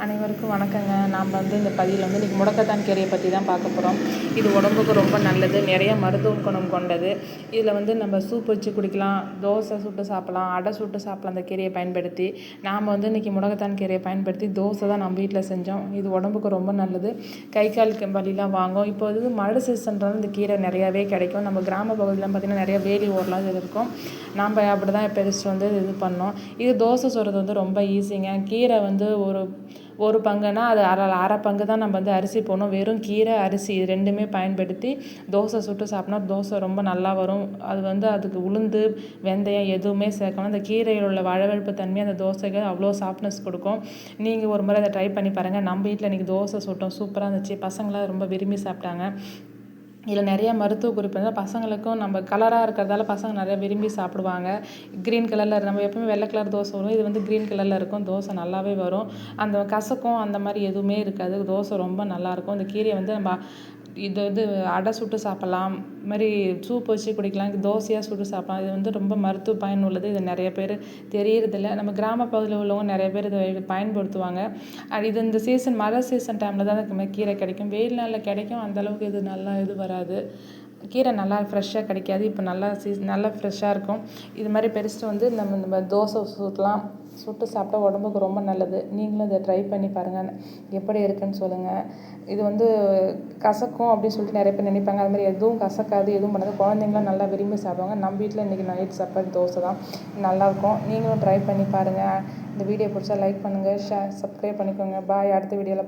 அனைவருக்கும் வணக்கங்க. நாம் இந்த பதிவில் இன்றைக்கி முடக்கத்தான் கீரையை பற்றி தான் பார்க்க போகிறோம். இது உடம்புக்கு ரொம்ப நல்லது, நிறைய மருத்துவ குணம் கொண்டது. இதில் நம்ம சூப் வச்சு குடிக்கலாம், தோசை சுட்டு சாப்பிட்லாம், அடை சுட்டு சாப்பிட்லாம். அந்த கீரையை பயன்படுத்தி நாம் இன்றைக்கி முடக்கத்தான் கீரையை பயன்படுத்தி தோசை தான் நம்ம வீட்டில் செஞ்சோம். இது உடம்புக்கு ரொம்ப நல்லது, கை கால் வலிலாம் வாங்கும். இப்போ மழை சீசன்றது இந்த கீரை நிறையாவே கிடைக்கும். நம்ம கிராம பகுதியில் பார்த்திங்கன்னா நிறைய வேலி ஓரலாம் இது இருக்கும். நாம் அப்படி தான் பெருசு இது பண்ணோம். இது தோசை சுடுறது ரொம்ப ஈஸிங்க. கீரை ஒரு பங்குனா அது அரை பங்கு தான் நம்ம அரிசி போடணும். வெறும் கீரை அரிசி இது ரெண்டுமே பயன்படுத்தி தோசை சுட்டு சாப்பிட்னா தோசை ரொம்ப நல்லா வரும். அதுக்கு உளுந்து வெந்தயம் எதுவுமே சேர்க்கணும். அந்த கீரையில் உள்ள வழவழப்பு தன்மை அந்த தோசைக்கு அவ்வளோ சாஃப்ட்னஸ் கொடுக்கும். நீங்கள் ஒரு முறை அதை ட்ரை பண்ணி பாருங்கள். நம்ம வீட்டில் இன்றைக்கி தோசை சுட்டோம், சூப்பராக இருந்துச்சு. பசங்களாம் ரொம்ப விரும்பி சாப்பிட்டாங்க. இதில் நிறைய மருத்துவ குறிப்பு இருந்தால் பசங்களுக்கும் நம்ம கலராக இருக்கிறதால பசங்க நிறைய விரும்பி சாப்பிடுவாங்க. க்ரீன் கலரில் நம்ம எப்பவுமே வெள்ளை கலர் தோசை வரும், இது க்ரீன் கலரில் இருக்கும். தோசை நல்லாவே வரும், அந்த கசக்கும் அந்த மாதிரி எதுவுமே இருக்காது. தோசை ரொம்ப நல்லாயிருக்கும். இந்த கீரையை நம்ம இது அடை சுட்டு சாப்பிட்லாம், இது மாதிரி சூப் வச்சு குடிக்கலாம், தோசையாக சுட்டு சாப்பிட்லாம். இது ரொம்ப மருத்துவ பயன் உள்ளது. இது நிறைய பேர் தெரியறதில்ல. நம்ம கிராம பகுதியில் உள்ளவங்க நிறைய பேர் இதை பயன்படுத்துவாங்க. இது இந்த சீசன் மழை சீசன் டைமில் தான் இந்த கீரை கிடைக்கும். வெயில் நாளில் கிடைக்கும், அந்தளவுக்கு இது நல்லா வராது. கீரை நல்லா ஃப்ரெஷ்ஷாக கிடைக்காது. இப்போ நல்லா ஃப்ரெஷ்ஷாக இருக்கும். இது மாதிரி பெருசு நம்ம தோசை சுட்டு சாப்பிட்டா உடம்புக்கு ரொம்ப நல்லது. நீங்களும் இதை ட்ரை பண்ணி பாருங்கள், எப்படி இருக்குன்னு சொல்லுங்கள். இது கசக்கும் அப்படின்னு சொல்லிட்டு நிறைய பேர் நினைப்பாங்க. அது மாதிரி எதுவும் கசக்காது, எதுவும் பண்ணாது. குழந்தைங்களாம் நல்லா விரும்பி சாப்பிடுவாங்க. நம்ம வீட்டில் இன்றைக்கி நைட் சாப்பாடு தோசை தான், நல்லாயிருக்கும். நீங்களும் ட்ரை பண்ணி பாருங்கள். இந்த வீடியோ பிடிச்சா லைக் பண்ணுங்கள், ஷேர் சப்ஸ்கிரைப் பண்ணிக்கோங்க. பாய். அடுத்த வீடியோவில்